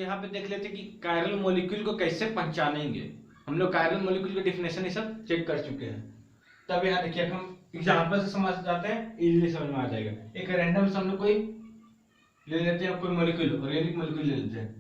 यहाँ पे देख लेते कि कायरल मॉलिक्यूल को कैसे पहचानेंगे। हम लोग कायरल मॉलिक्यूल की डेफिनेशन ये सब चेक कर चुके हैं। तब यहाँ देखिए हम एग्जांपल से समझ जाते हैं, इजीली समझ में आ जाएगा। एक रैंडम से हम लोग कोई ले लेते हैं, कोई मॉलिक्यूल, ऑर्गेनिक मॉलिक्यूल ले लेते हैं।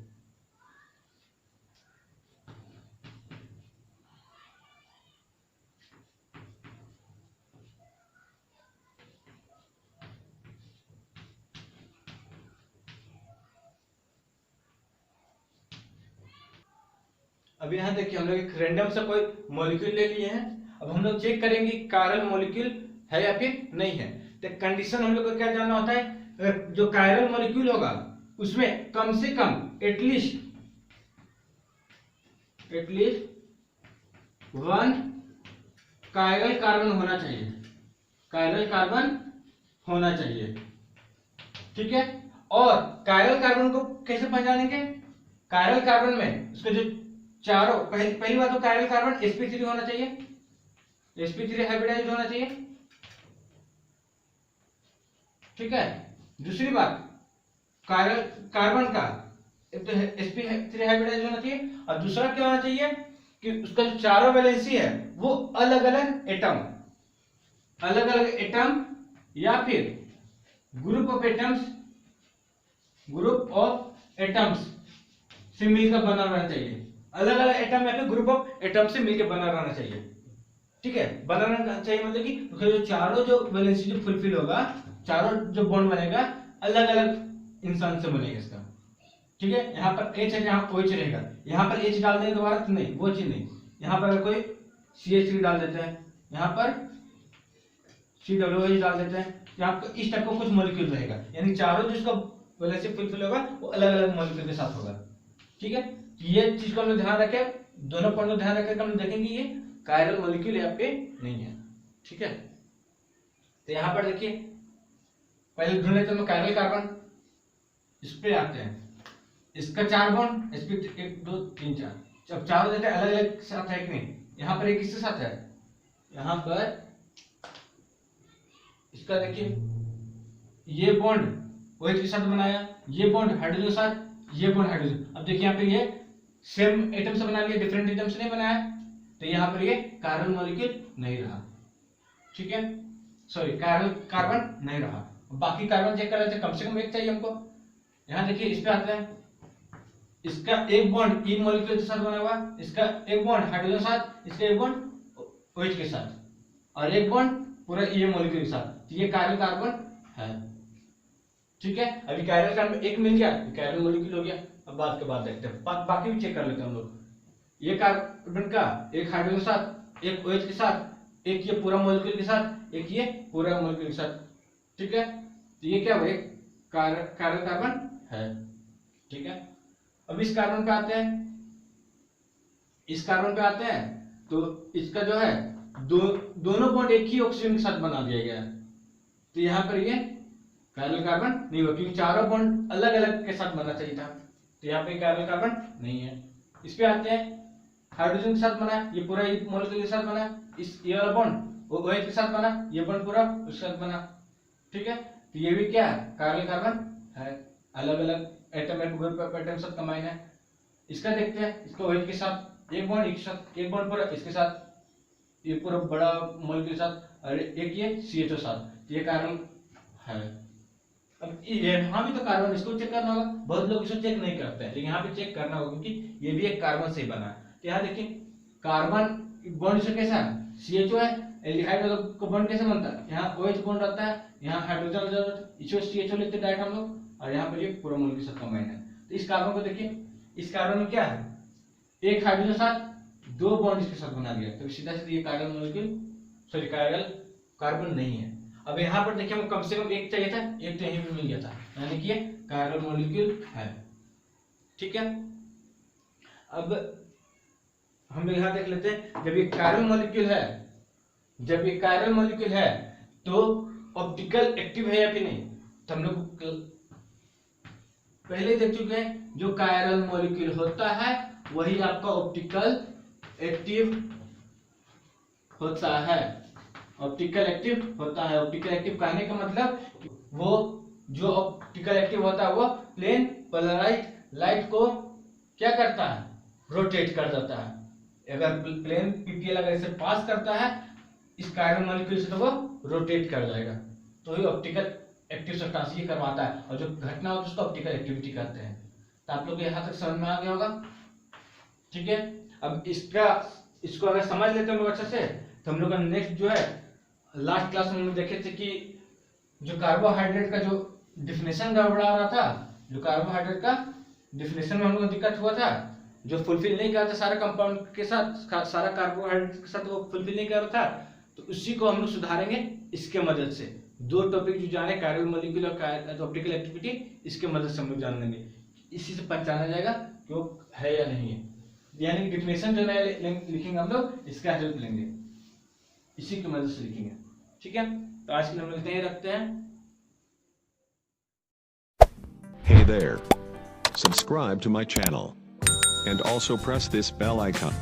अब यहाँ देखिए हम लोग एक रैंडम से कोई मॉलिक्यूल ले लिए हैं। अब हम लोग चेक करेंगे कायरल मॉलिक्यूल है या फिर नहीं है। तो कंडीशन हम लोग को क्या जानना होता है, जो कायरल मॉलिक्यूल होगा उसमें कम से कम एटलीस्ट वन कायरल कार्बन होना चाहिए, कायरल कार्बन होना चाहिए, ठीक है। और कायरल कार्बन को कैसे पहचानेंगे? कायरल कार्बन में उसके जो चारों पहली बात तो कायरल कार्बन sp3 होना चाहिए, sp3 हाइब्रिडाइज्ड होना चाहिए, ठीक है। दूसरी बात कायरल कार्बन का एक तो sp3 हाइब्रिडाइज्ड होना चाहिए, और दूसरा क्या होना चाहिए कि उसका जो चारों वैलेंसी है वो अलग अलग एटम या फिर ग्रुप ऑफ एटम्स से मिलकर बना रहना चाहिए। अलग अलग एटम या फिर ग्रुप ऑफ एटम से मिलकर बना रहना चाहिए, ठीक है। बना रहना चाहिए मतलब कि जो चारों जो वैलेंसी जो फुलफिल होगा, चारों जो बॉन्ड बनेगा अलग अलग इंसान से बनेगा इसका, ठीक है। यहाँ पर H है, यहाँ OH रहेगा, यहाँ पर H डाल देंगे दोबारा तो नहीं, वो चीज नहीं। यहाँ पर अगर कोई CH3 डाल देते हैं, यहाँ पर COOH डाल देते हैं, यहाँ पर इस टाइप का कुछ मॉलिक्यूल रहेगा, यानी चारों जिसका वैलेंसी फुलफिल होगा वो अलग अलग मॉलिक्यूल के साथ होगा, ठीक है। ये चीज को हम लोग ध्यान रखें, दोनों पॉइंट को ध्यान रखें, हम देखेंगे ये कायरल मॉलिक्यूल यहाँ पे नहीं है, ठीक है। तो यहाँ पर देखिए पहले ढूंढ लेते हैं कायरल कार्बन, इस पे आते हैं। इसका 4 बॉन्ड sp 1 2 3 4, जब चारों देते हैं अलग अलग साथ है कि नहीं। यहाँ पर एक किसके साथ है, यहाँ पर इसका देखिए ये बॉन्ड OH के साथ बनाया, ये बॉन्ड हाइड्रोजन के साथ, ये बॉन्ड हाइड्रोजन। अब देखिए यहाँ पे ये सेम एटम से बना लिया, डिफरेंट एटम से नहीं बनाया, तो यहाँ पर ये कायरल मॉलिक्यूल नहीं रहा, ठीक है। सॉरी कायरल कार्बन नहीं रहा। बाकी कार्बन चेक कर लेते हैं, कम से कम एक चाहिए हमको। यहाँ देखिए इस पे आते हैं, इसका एक बॉन्ड ई मॉलिक्यूल के साथ बना हुआ, इसका एक बॉन्ड हाइड्रोजन के साथ, इसका एक बॉन्ड OH के साथ, और एक बॉन्ड पूरा ई मॉलिक्यूल के साथ, तो ये कायरल कार्बन है, ठीक है। अभी कायरल कार्बन एक मिल गया, कायरल मॉलिक्यूल हो गया। अब बात के बाद देखते हैं, बाकी भी चेक कर लेते हैं हम लोग। ये कार्बन का एक हाइड्रोजन के साथ, एक OH के साथ, एक ये पूरा मॉलिक्यूल के साथ, एक ये पूरा मॉलिक्यूल के साथ, ठीक है। तो ये क्या हुआ, एक कायरल कार्बन है, ठीक है। अब इस कार्बन पे आते हैं, इस कार्बन पे आते हैं, तो इसका जो है दोनों बॉन्ड एक ही ऑक्सीजन के साथ बना दिया गया है, तो यहाँ पर ये कायरल कार्बन नहीं हुआ, क्योंकि चारों बॉन्ड अलग अलग के साथ बनना चाहिए था, तो यहाँ पे कायरल कार्बन नहीं है। इस पे आते हैं, हाइड्रोजन के साथ बना, ये पूरा मॉलिक्यूल के साथ बना, इस ये वाला बॉन्ड वो OH के साथ बना, ये बॉन्ड पूरा उसके साथ बना, ठीक है। तो ये भी क्या है, कायरल कार्बन है, अलग अलग एटम ग्रुप ऑफ एटम साथ कंबाइन है। इसका देखते हैं, इसका OH के साथ एक बॉन्ड, एक साथ एक बॉन्ड पूरा इसके साथ, ये पूरा बड़ा मॉलिक्यूल के साथ, और एक ये CHO साथ, ये कार्बन है। अब यहाँ भी तो कार्बन, इसको चेक करना होगा। बहुत लोग इसको चेक नहीं करते हैं, लेकिन यहाँ पे चेक करना होगा, क्योंकि ये भी एक कार्बन से ही बना है। तो यहाँ देखिए कार्बन बॉन्ड से कैसा है, CHO है, एल्डिहाइड का बॉन्ड कैसे बनता है, यहाँ OH बॉन्ड रहता है, यहाँ हाइड्रोजन इसको CHO लेते डायरेक्ट हम लोग, और यहाँ पर ये पूरा मॉलिक्यूल के साथ कंबाइन है। तो इस कार्बन को देखिए, इस कार्बन में क्या है, एक हाइड्रोजन के साथ दो बॉन्ड इसके साथ बना दिया, तो सीधा सीधा ये chiral molecule, sorry chiral carbon नहीं है। अब यहाँ पर देखिए हमको कम से कम एक चाहिए था, एक तो यहीं पे मिल गया था, यानी कि ये कायरल मॉलिक्यूल है, ठीक है। अब हम यहाँ देख लेते हैं, जब ये कायरल मॉलिक्यूल है तो ऑप्टिकल एक्टिव है या फिर नहीं। तो हम लोग पहले देख चुके हैं, जो कायरल मॉलिक्यूल होता है वही आपका ऑप्टिकल एक्टिव होता है, ऑप्टिकल एक्टिव होता है। ऑप्टिकल एक्टिव कहने का मतलब वो जो ऑप्टिकल एक्टिव होता है वो प्लेन पोलराइज्ड लाइट को क्या करता है, रोटेट कर देता है। अगर प्लेन पीपीएल अगर इसे पास करता है इस कार्बन मॉलिक्यूल से तो वो रोटेट कर जाएगा। तो ये ऑप्टिकल एक्टिव सब्सटेंस ये करवाता है, और जो घटना होती है उसको ऑप्टिकल एक्टिविटी कहते हैं। तो आप लोग यहाँ तक समझ में आ गया होगा, ठीक है। अब इसको अगर समझ लेते हैं अच्छे से, तो हम लोग का नेक्स्ट जो है, लास्ट क्लास में हम देखे थे कि जो कार्बोहाइड्रेट का जो डिफिनेशन गड़बड़ा रहा था, जो कार्बोहाइड्रेट का डिफिनेशन में हम लोग को दिक्कत हुआ था, जो फुलफिल नहीं कर रहा था सारे कंपाउंड के साथ, सारा कार्बोहाइड्रेट के साथ वो फुलफिल नहीं कर रहा था, तो उसी को हम लोग सुधारेंगे इसके मदद से। दो टॉपिक जो जाने, कार्बन मॉलिक्यूल और ऑप्टिकल एक्टिविटी, इसके मदद से हम लोग जान लेंगे। इसी से पहचाना जाएगा कि वो है या नहीं है, यानी डिफिनेशन जो नया लिखेंगे हम लोग, इसका हेल्प लेंगे, इसी की मदद से लिखेंगे, ठीक है। तो आज के लिए हम लोग इतना ही रखते हैं। Hey there. Subscribe to my channel. And also press this bell icon.